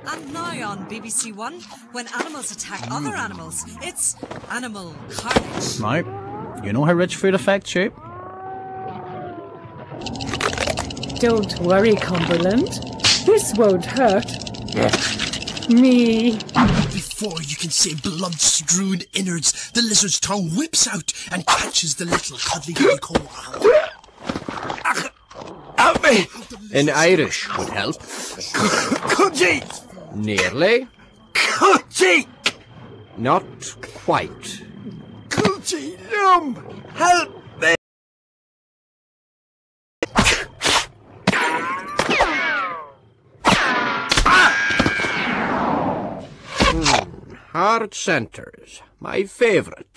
And now on BBC One, when animals attack other animals, it's animal carnage. Now, you know how rich food affects you. Don't worry, Cumberland. This won't hurt. Me. Before you can say blood-strewn innards, the lizard's tongue whips out and catches the little cuddly coal. Help me! In Irish would help. Cuidigh! Nearly. Cuidigh! Not quite. Cuidigh, liom! Help me! Hard centres. My favourite.